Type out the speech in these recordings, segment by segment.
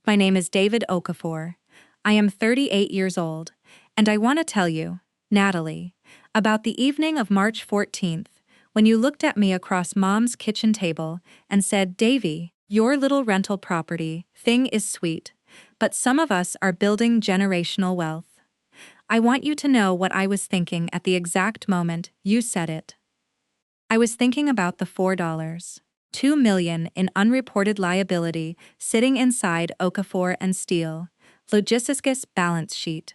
My name is David Okafor. I am 38 years old, and I want to tell you, Natalie, about the evening of March 14th, when you looked at me across Mom's kitchen table and said, Davy, your little rental property thing is sweet, but some of us are building generational wealth. I want you to know what I was thinking at the exact moment you said it. I was thinking about the $4.2 million in unreported liability sitting inside Okafor and Steele, Logisticus balance sheet.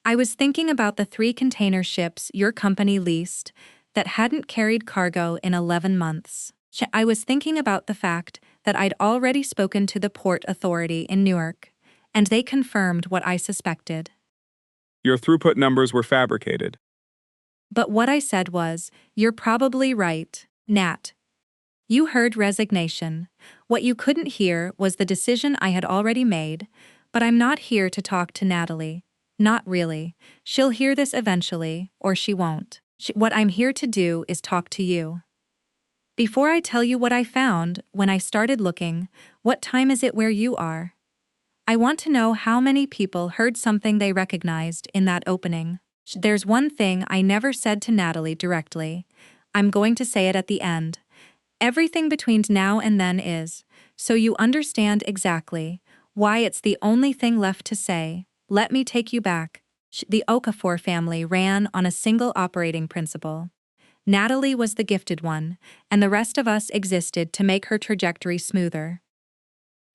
I was thinking about the 3 container ships your company leased that hadn't carried cargo in 11 months. I was thinking about the fact that I'd already spoken to the port authority in Newark, and they confirmed what I suspected. Your throughput numbers were fabricated. But what I said was, you're probably right, Nat. You heard resignation. What you couldn't hear was the decision I had already made, but I'm not here to talk to Natalie. Not really. She'll hear this eventually, or she won't. What I'm here to do is talk to you. Before I tell you what I found when I started looking, what time is it where you are? I want to know how many people heard something they recognized in that opening. There's one thing I never said to Natalie directly. I'm going to say it at the end. Everything between now and then is, so you understand exactly why it's the only thing left to say. Let me take you back. The Okafor family ran on a single operating principle. Natalie was the gifted one, and the rest of us existed to make her trajectory smoother.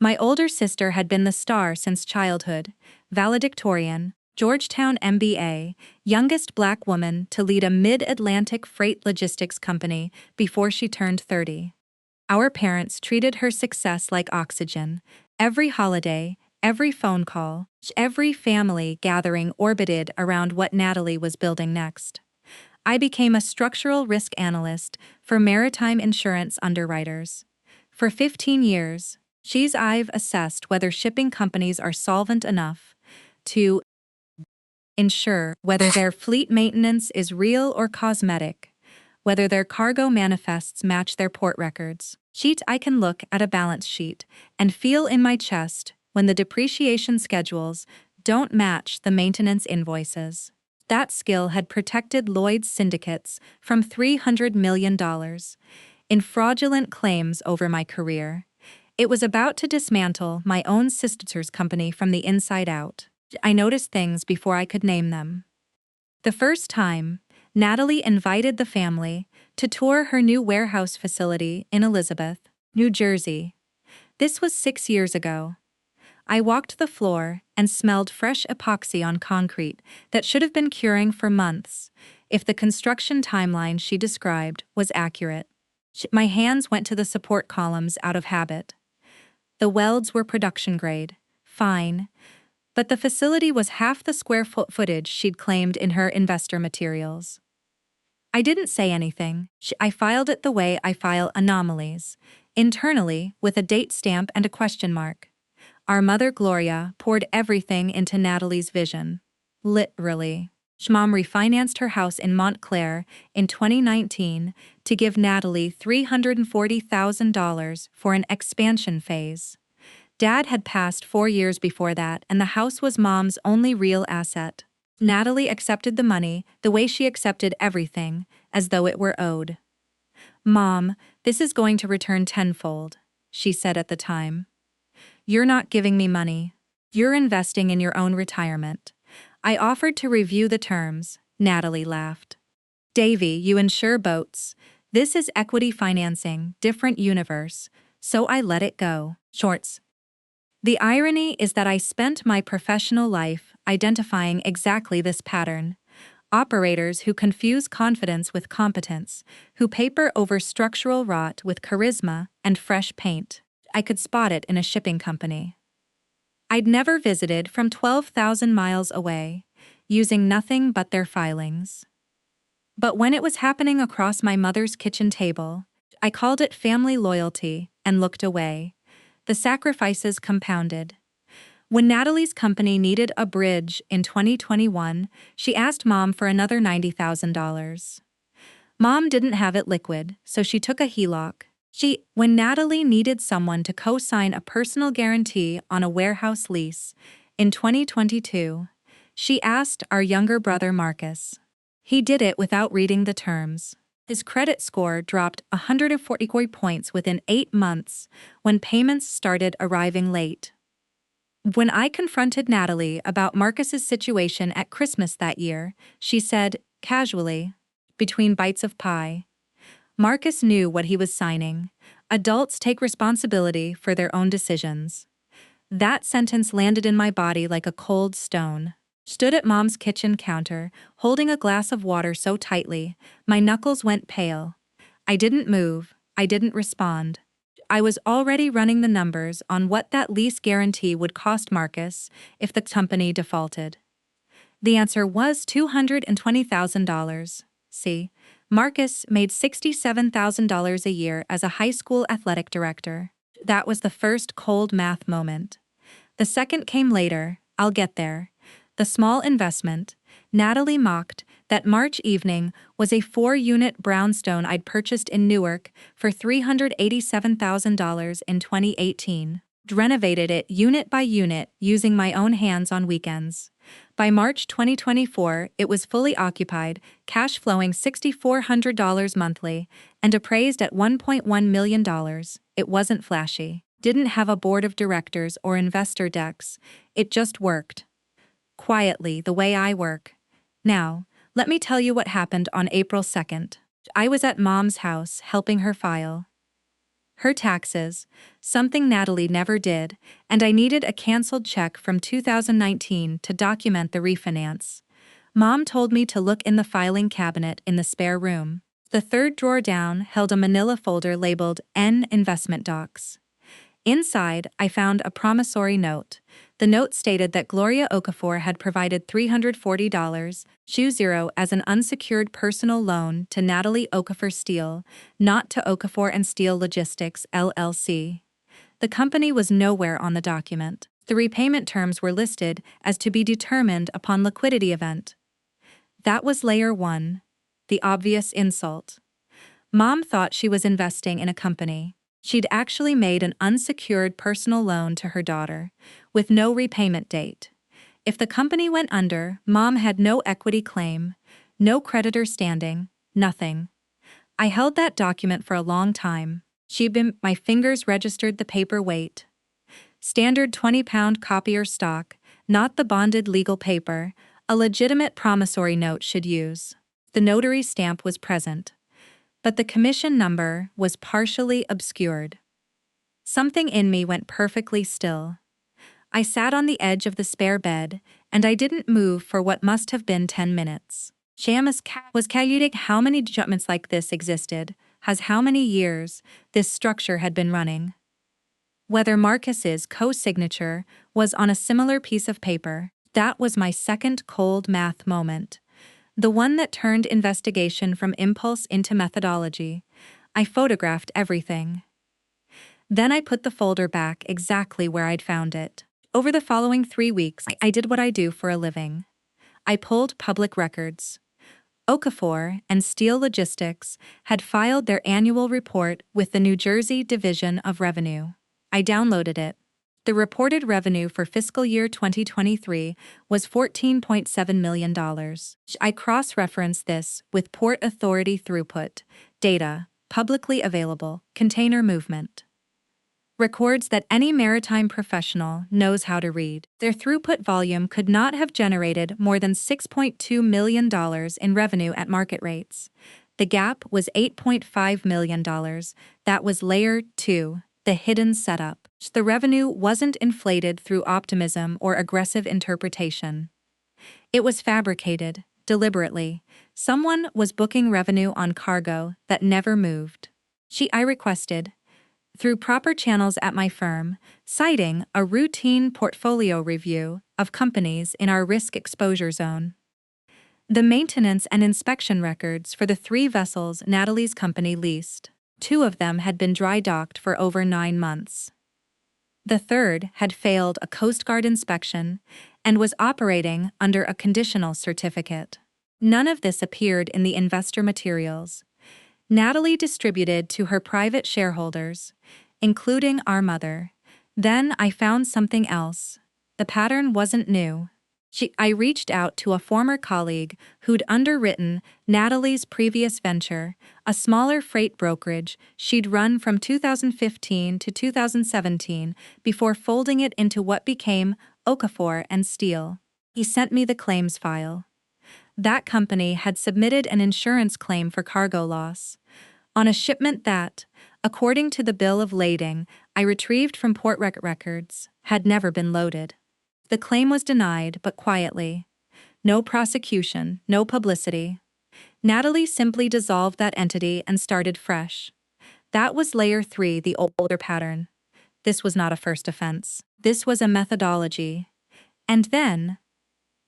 My older sister had been the star since childhood, valedictorian, Georgetown MBA, youngest Black woman to lead a mid-Atlantic freight logistics company before she turned 30. Our parents treated her success like oxygen. Every holiday, every phone call, every family gathering orbited around what Natalie was building next. I became a structural risk analyst for maritime insurance underwriters. For 15 years, I've assessed whether shipping companies are solvent enough to ensure whether their fleet maintenance is real or cosmetic, whether their cargo manifests match their port records. I can look at a balance sheet and feel in my chest when the depreciation schedules don't match the maintenance invoices. That skill had protected Lloyd's syndicates from $300 million in fraudulent claims over my career. It was about to dismantle my own sister's company from the inside out. I noticed things before I could name them. The first time, Natalie invited the family to tour her new warehouse facility in Elizabeth, New Jersey. This was 6 years ago. I walked the floor and smelled fresh epoxy on concrete that should have been curing for months, if the construction timeline she described was accurate. My hands went to the support columns out of habit. The welds were production grade, fine, but the facility was half the square footage she'd claimed in her investor materials. I didn't say anything. I filed it the way I file anomalies, internally with a date stamp and a question mark. Our mother Gloria poured everything into Natalie's vision. Literally. Mom refinanced her house in Montclair in 2019 to give Natalie $340,000 for an expansion phase. Dad had passed 4 years before that, and the house was Mom's only real asset. Natalie accepted the money the way she accepted everything, as though it were owed. Mom, this is going to return tenfold, she said at the time. You're not giving me money. You're investing in your own retirement. I offered to review the terms, Natalie laughed. Davy, you insure boats. This is equity financing, different universe, so I let it go. Shorts. The irony is that I spent my professional life identifying exactly this pattern. Operators who confuse confidence with competence, who paper over structural rot with charisma and fresh paint. I could spot it in a shipping company I'd never visited from 12,000 miles away, using nothing but their filings. But when it was happening across my mother's kitchen table, I called it family loyalty and looked away. The sacrifices compounded. When Natalie's company needed a bridge in 2021, she asked Mom for another $90,000. Mom didn't have it liquid, so she took a HELOC, When Natalie needed someone to co-sign a personal guarantee on a warehouse lease in 2022, she asked our younger brother Marcus. He did it without reading the terms. His credit score dropped 140 points within 8 months when payments started arriving late. When I confronted Natalie about Marcus's situation at Christmas that year, she said, casually, between bites of pie, Marcus knew what he was signing. Adults take responsibility for their own decisions. That sentence landed in my body like a cold stone. Stood at Mom's kitchen counter, holding a glass of water so tightly, my knuckles went pale. I didn't move, I didn't respond. I was already running the numbers on what that lease guarantee would cost Marcus if the company defaulted. The answer was $220,000. See, Marcus made $67,000 a year as a high school athletic director. That was the first cold math moment. The second came later. I'll get there. The small investment, Natalie mocked, that March evening was a 4-unit brownstone I'd purchased in Newark for $387,000 in 2018. Renovated it unit by unit using my own hands on weekends. By March 2024, it was fully occupied, cash flowing $6,400 monthly, and appraised at $1.1 million. It wasn't flashy, didn't have a board of directors or investor decks. It just worked. Quietly, the way I work. Now, let me tell you what happened on April 2nd. I was at Mom's house helping her file her taxes, something Natalie never did, and I needed a canceled check from 2019 to document the refinance. Mom told me to look in the filing cabinet in the spare room. The third drawer down held a manila folder labeled N Investment Docs. Inside, I found a promissory note. The note stated that Gloria Okafor had provided $340 as an unsecured personal loan to Natalie Okafor Steel, not to Okafor and Steel Logistics, LLC. The company was nowhere on the document. The repayment terms were listed as to be determined upon liquidity event. That was layer 1, the obvious insult. Mom thought she was investing in a company. She'd actually made an unsecured personal loan to her daughter, with no repayment date. If the company went under, Mom had no equity claim, no creditor standing, nothing. I held that document for a long time. My fingers registered the paper weight. Standard 20-pound copier stock, not the bonded legal paper, a legitimate promissory note should use. The notary stamp was present, but the commission number was partially obscured. Something in me went perfectly still. I sat on the edge of the spare bed, and I didn't move for what must have been 10 minutes. Shamus was calculating how many judgments like this existed, how many years this structure had been running. Whether Marcus's co-signature was on a similar piece of paper. That was my second cold math moment. The one that turned investigation from impulse into methodology. I photographed everything. Then I put the folder back exactly where I'd found it. Over the following 3 weeks, I did what I do for a living. I pulled public records. Okafor and Steel Logistics had filed their annual report with the New Jersey Division of Revenue. I downloaded it. The reported revenue for fiscal year 2023 was $14.7 million. I cross-referenced this with Port Authority throughput, data, publicly available, container movement. Records that any maritime professional knows how to read. Their throughput volume could not have generated more than $6.2 million in revenue at market rates. The gap was $8.5 million. That was layer 2, the hidden setup. The revenue wasn't inflated through optimism or aggressive interpretation. It was fabricated, deliberately. Someone was booking revenue on cargo that never moved. I requested, through proper channels at my firm, citing a routine portfolio review of companies in our risk exposure zone. The maintenance and inspection records for the 3 vessels Natalie's company leased. 2 of them had been dry docked for over 9 months. The third had failed a Coast Guard inspection and was operating under a conditional certificate. None of this appeared in the investor materials. Natalie distributed to her private shareholders, including our mother. Then I found something else. The pattern wasn't new. I reached out to a former colleague who'd underwritten Natalie's previous venture, a smaller freight brokerage she'd run from 2015 to 2017 before folding it into what became Okafor and Steele. He sent me the claims file. That company had submitted an insurance claim for cargo loss on a shipment that, according to the bill of lading I retrieved from port records, had never been loaded. The claim was denied, but quietly. No prosecution, no publicity. Natalie simply dissolved that entity and started fresh. That was layer 3, the older pattern. This was not a first offense. This was a methodology. And then,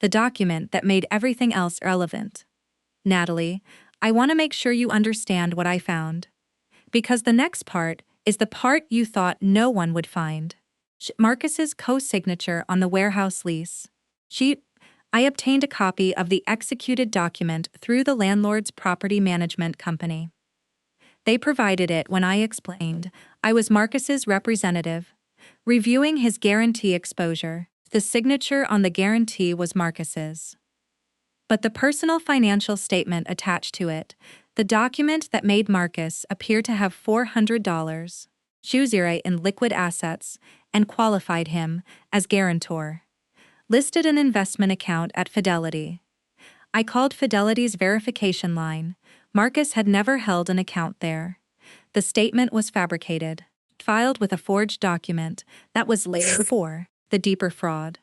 the document that made everything else irrelevant. Natalie, I want to make sure you understand what I found. Because the next part is the part you thought no one would find. Marcus's co-signature on the warehouse lease. I obtained a copy of the executed document through the landlord's property management company. They provided it when I explained I was Marcus's representative, reviewing his guarantee exposure. The signature on the guarantee was Marcus's. But the personal financial statement attached to it, the document that made Marcus appear to have $400 in liquid assets and qualified him as guarantor, listed an investment account at Fidelity. I called Fidelity's verification line. Marcus had never held an account there. The statement was fabricated, filed with a forged document that was layer 4, the deeper fraud.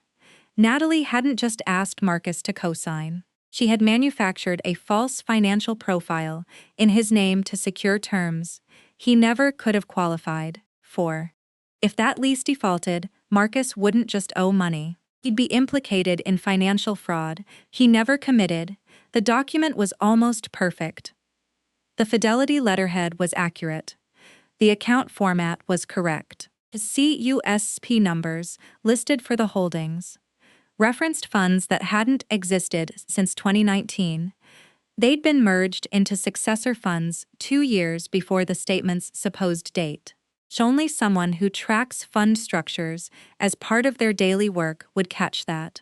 Natalie hadn't just asked Marcus to co-sign. She had manufactured a false financial profile in his name to secure terms he never could have qualified for. If that lease defaulted, Marcus wouldn't just owe money. He'd be implicated in financial fraud he never committed. The document was almost perfect. The Fidelity letterhead was accurate. The account format was correct. His CUSP numbers listed for the holdings referenced funds that hadn't existed since 2019. They'd been merged into successor funds 2 years before the statement's supposed date. Only someone who tracks fund structures as part of their daily work would catch that.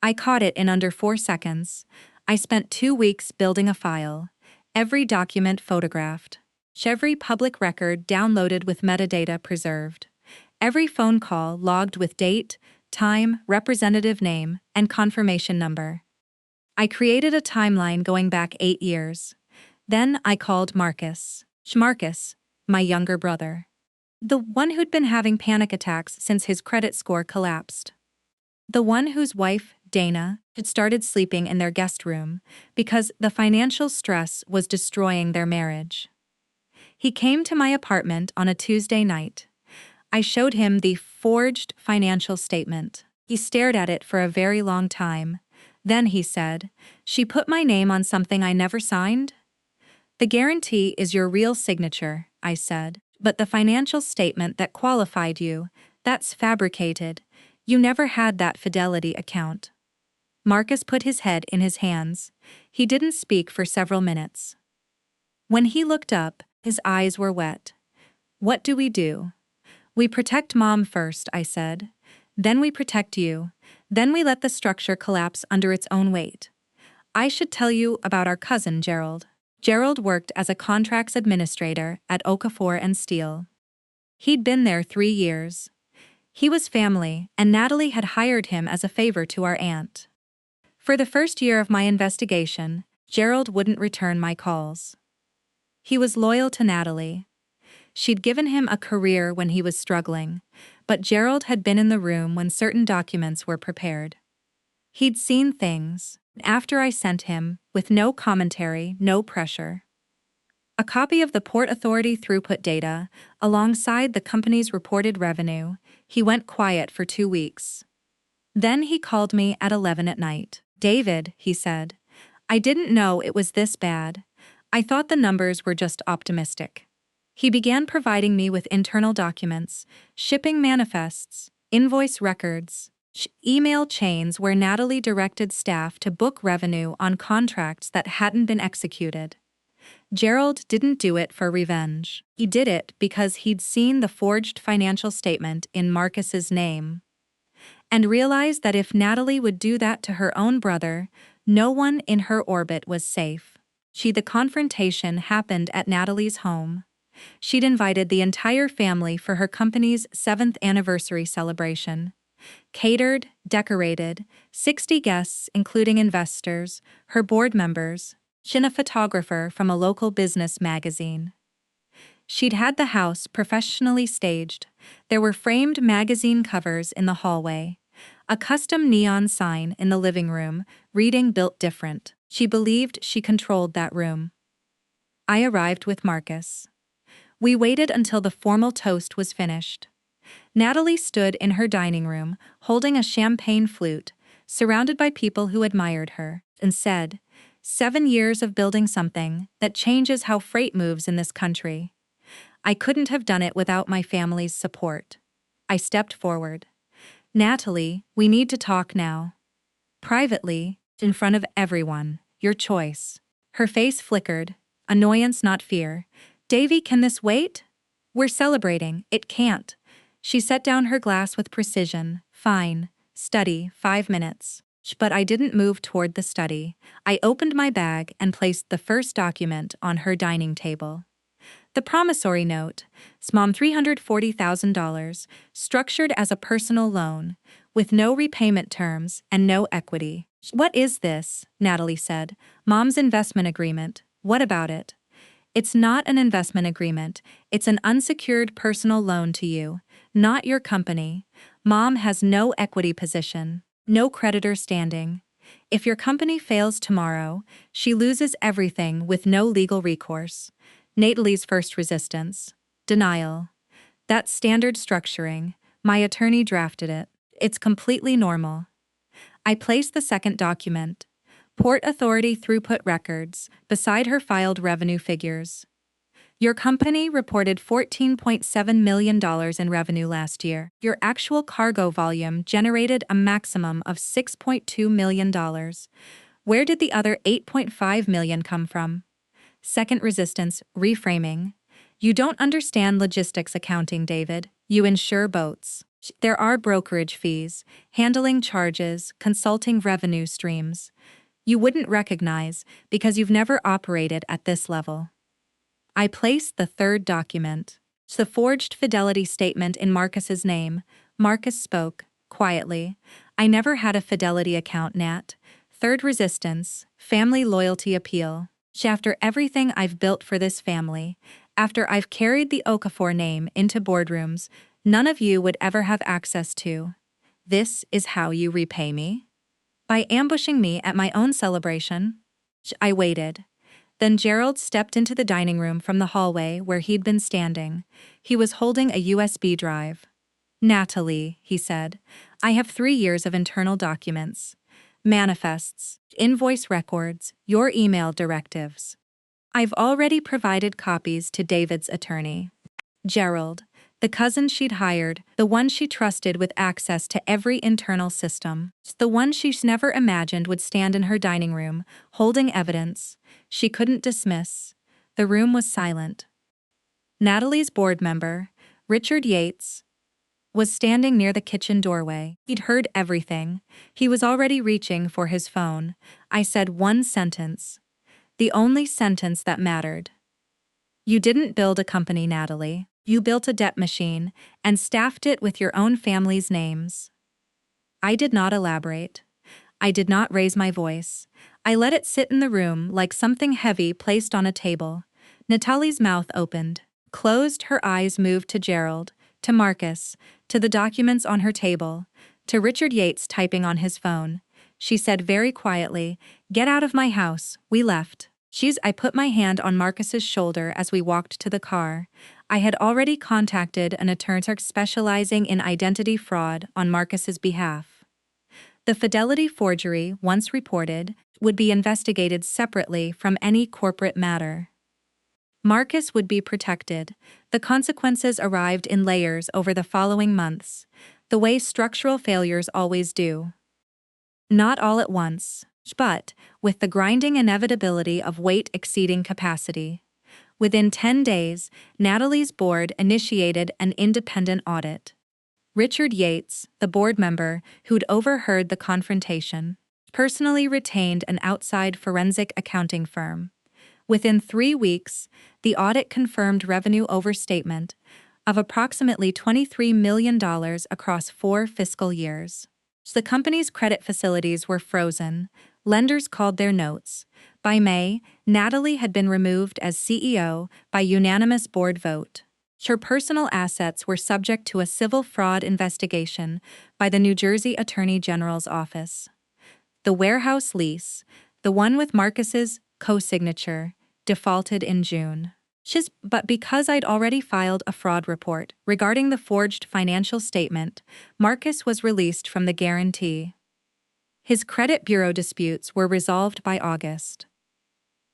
I caught it in under 4 seconds. I spent 2 weeks building a file, every document photographed, every public record downloaded with metadata preserved, every phone call logged with date, time, representative name, and confirmation number. I created a timeline going back 8 years. Then I called Marcus, my younger brother. The one who'd been having panic attacks since his credit score collapsed. The one whose wife, Dana, had started sleeping in their guest room because the financial stress was destroying their marriage. He came to my apartment on a Tuesday night. I showed him the forged financial statement. He stared at it for a very long time. Then he said, "She put my name on something I never signed?" "The guarantee is your real signature," I said, "but the financial statement that qualified you, that's fabricated. You never had that Fidelity account." Marcus put his head in his hands. He didn't speak for several minutes. When he looked up, his eyes were wet. "What do we do?" "We protect Mom first," I said. "Then we protect you. Then we let the structure collapse under its own weight." I should tell you about our cousin Gerald. Gerald worked as a contracts administrator at Okafor and Steele. He'd been there 3 years. He was family, and Natalie had hired him as a favor to our aunt. For the first year of my investigation, Gerald wouldn't return my calls. He was loyal to Natalie. She'd given him a career when he was struggling, but Gerald had been in the room when certain documents were prepared. He'd seen things, after I sent him, with no commentary, no pressure. A copy of the Port Authority throughput data, alongside the company's reported revenue. He went quiet for 2 weeks. Then he called me at 11 at night. "David," he said, "I didn't know it was this bad. I thought the numbers were just optimistic." He began providing me with internal documents, shipping manifests, invoice records, email chains where Natalie directed staff to book revenue on contracts that hadn't been executed. Gerald didn't do it for revenge. He did it because he'd seen the forged financial statement in Marcus's name and realized that if Natalie would do that to her own brother, no one in her orbit was safe. The confrontation happened at Natalie's home. She'd invited the entire family for her company's 7th anniversary celebration. Catered, decorated, 60 guests including investors, her board members, and a photographer from a local business magazine. She'd had the house professionally staged. There were framed magazine covers in the hallway, a custom neon sign in the living room, reading "Built Different." She believed she controlled that room. I arrived with Marcus. We waited until the formal toast was finished. Natalie stood in her dining room, holding a champagne flute, surrounded by people who admired her, and said, "7 years of building something that changes how freight moves in this country. I couldn't have done it without my family's support." I stepped forward. "Natalie, we need to talk now. Privately, in front of everyone, your choice." Her face flickered, annoyance not fear. "Davy, can this wait? We're celebrating, it can't." She set down her glass with precision. "Fine, study, 5 minutes." But I didn't move toward the study. I opened my bag and placed the first document on her dining table. The promissory note, SMOM $340,000, structured as a personal loan, with no repayment terms and no equity. "What is this?" Natalie said. "Mom's investment agreement. What about it?" "It's not an investment agreement, it's an unsecured personal loan to you, not your company. Mom has no equity position, no creditor standing. If your company fails tomorrow, she loses everything with no legal recourse." Natalie's first resistance. Denial. "That's standard structuring. My attorney drafted it. It's completely normal." I placed the second document, Port Authority throughput records, beside her filed revenue figures. "Your company reported $14.7 million in revenue last year. Your actual cargo volume generated a maximum of $6.2 million. Where did the other $8.5 million come from?" Second resistance, reframing. "You don't understand logistics accounting, David. You insure boats. There are brokerage fees, handling charges, consulting revenue streams. You wouldn't recognize because you've never operated at this level." I placed the third document, the forged fidelity statement in Marcus's name. Marcus spoke, quietly. "I never had a fidelity account, Nat." Third resistance, family loyalty appeal. "After everything I've built for this family, after I've carried the Okafor name into boardrooms none of you would ever have access to. This is how you repay me? By ambushing me at my own celebration?" I waited. Then Gerald stepped into the dining room from the hallway where he'd been standing. He was holding a USB drive. "Natalie," he said, "I have 3 years of internal documents. Manifests, invoice records, your email directives. I've already provided copies to David's attorney. Gerald, the cousin she'd hired, the one she trusted with access to every internal system, the one she's never imagined would stand in her dining room, holding evidence she couldn't dismiss." The room was silent. Natalie's board member, Richard Yates, was standing near the kitchen doorway. He'd heard everything. He was already reaching for his phone. I said one sentence. The only sentence that mattered. "You didn't build a company, Natalie. You built a debt machine and staffed it with your own family's names." I did not elaborate. I did not raise my voice. I let it sit in the room like something heavy placed on a table. Natalie's mouth opened, closed, her eyes moved to Gerald, to Marcus, to the documents on her table, to Richard Yates typing on his phone. She said very quietly, "Get out of my house." We left. I put my hand on Marcus's shoulder as we walked to the car. I had already contacted an attorney specializing in identity fraud on Marcus's behalf. The fidelity forgery, once reported, would be investigated separately from any corporate matter. Marcus would be protected. The consequences arrived in layers over the following months, the way structural failures always do. Not all at once, but with the grinding inevitability of weight exceeding capacity. Within 10 days, Natalie's board initiated an independent audit. Richard Yates, the board member who'd overheard the confrontation, personally retained an outside forensic accounting firm. Within 3 weeks, the audit confirmed revenue overstatement of approximately $23 million across 4 fiscal years. The company's credit facilities were frozen. Lenders called their notes. By May, Natalie had been removed as CEO by unanimous board vote. Her personal assets were subject to a civil fraud investigation by the New Jersey Attorney General's office. The warehouse lease, the one with Marcus's co-signature, defaulted in June. But because I'd already filed a fraud report regarding the forged financial statement, Marcus was released from the guarantee. His credit bureau disputes were resolved by August.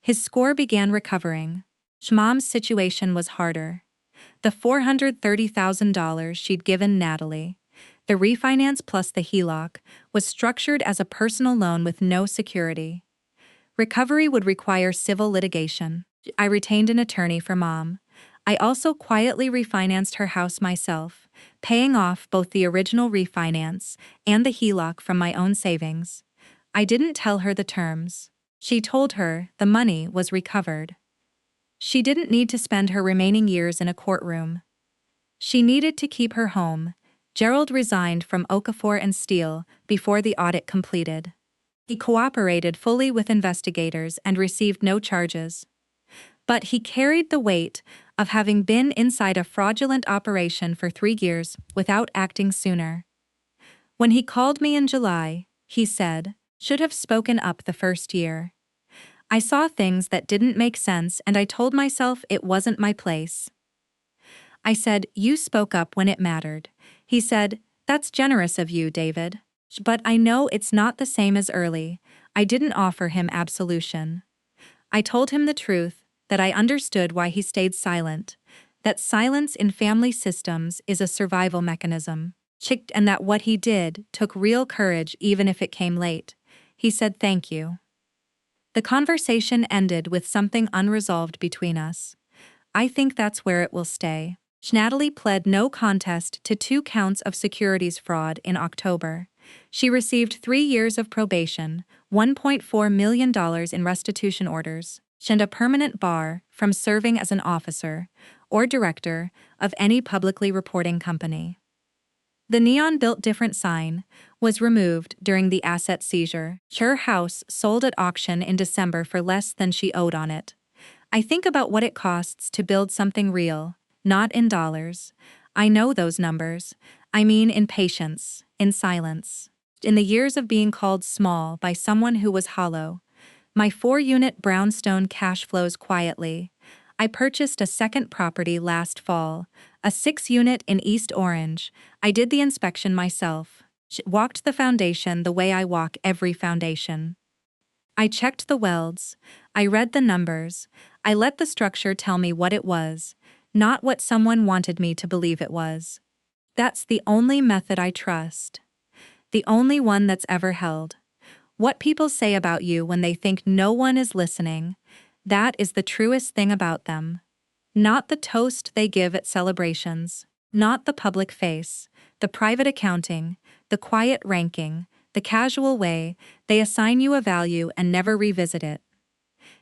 His score began recovering. Mom's situation was harder. The $430,000 she'd given Natalie, the refinance plus the HELOC, was structured as a personal loan with no security. Recovery would require civil litigation. I retained an attorney for Mom. I also quietly refinanced her house myself, paying off both the original refinance and the HELOC from my own savings. I didn't tell her the terms. She told her the money was recovered. She didn't need to spend her remaining years in a courtroom. She needed to keep her home. Gerald resigned from Okafor and Steele before the audit completed. He cooperated fully with investigators and received no charges. But he carried the weight of having been inside a fraudulent operation for 3 years without acting sooner. When he called me in July, he said, "Should have spoken up the first year." I saw things that didn't make sense and I told myself it wasn't my place. I said, "You spoke up when it mattered." He said, "That's generous of you, David. But I know it's not the same as early." I didn't offer him absolution. I told him the truth, that I understood why he stayed silent, that silence in family systems is a survival mechanism, and that what he did took real courage even if it came late. He said thank you. The conversation ended with something unresolved between us. I think that's where it will stay. Natalie pled no contest to 2 counts of securities fraud in October. She received 3 years of probation, $1.4 million in restitution orders, and a permanent bar from serving as an officer or director of any publicly reporting company. The neon built different sign was removed during the asset seizure. Her house sold at auction in December for less than she owed on it. I think about what it costs to build something real, not in dollars. I know those numbers. I mean in patience, in silence, in the years of being called small by someone who was hollow. My 4-unit brownstone cash flows quietly. I purchased a second property last fall, a 6-unit in East Orange. I did the inspection myself, walked the foundation the way I walk every foundation. I checked the welds, I read the numbers, I let the structure tell me what it was, not what someone wanted me to believe it was. That's the only method I trust. The only one that's ever held. What people say about you when they think no one is listening, that is the truest thing about them. Not the toast they give at celebrations, not the public face, the private accounting, the quiet ranking, the casual way they assign you a value and never revisit it.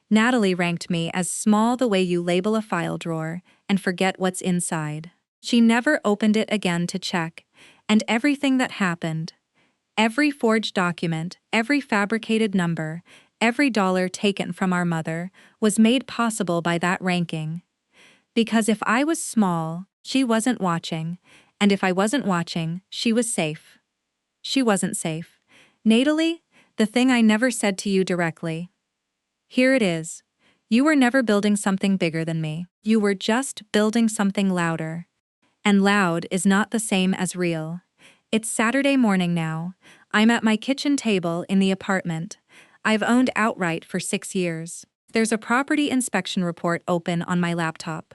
Natalie ranked me as small the way you label a file drawer and forget what's inside. She never opened it again to check, and everything that happened, every forged document, every fabricated number, every dollar taken from our mother, was made possible by that ranking. Because if I was small, she wasn't watching, and if I wasn't watching, she was safe. She wasn't safe. Natalie, the thing I never said to you directly. Here it is. You were never building something bigger than me. You were just building something louder. And loud is not the same as real. It's Saturday morning now. I'm at my kitchen table in the apartment I've owned outright for 6 years. There's a property inspection report open on my laptop.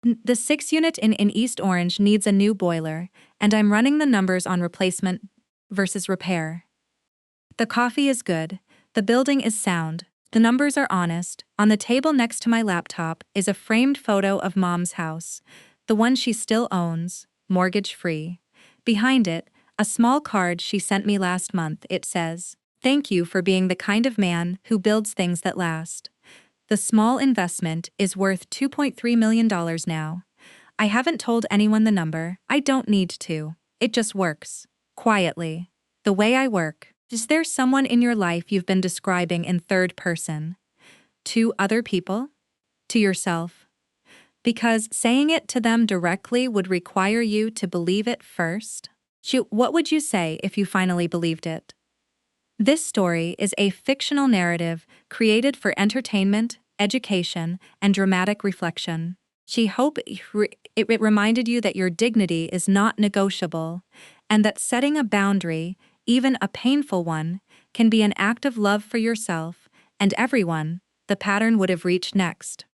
The 6-unit in East Orange needs a new boiler, and I'm running the numbers on replacement versus repair. The coffee is good, the building is sound, The numbers are honest. On the table next to my laptop is a framed photo of Mom's house, the one she still owns, mortgage-free. Behind it, a small card she sent me last month. It says, "Thank you for being the kind of man who builds things that last." The small investment is worth $2.3 million now. I haven't told anyone the number. I don't need to. It just works. Quietly. The way I work. Is there someone in your life you've been describing in third person? To other people? To yourself? Because saying it to them directly would require you to believe it first. What would you say if you finally believed it? This story is a fictional narrative created for entertainment, education, and dramatic reflection. She hope it reminded you that your dignity is not negotiable, and that setting a boundary, even a painful one, can be an act of love for yourself and everyone the pattern would have reached next.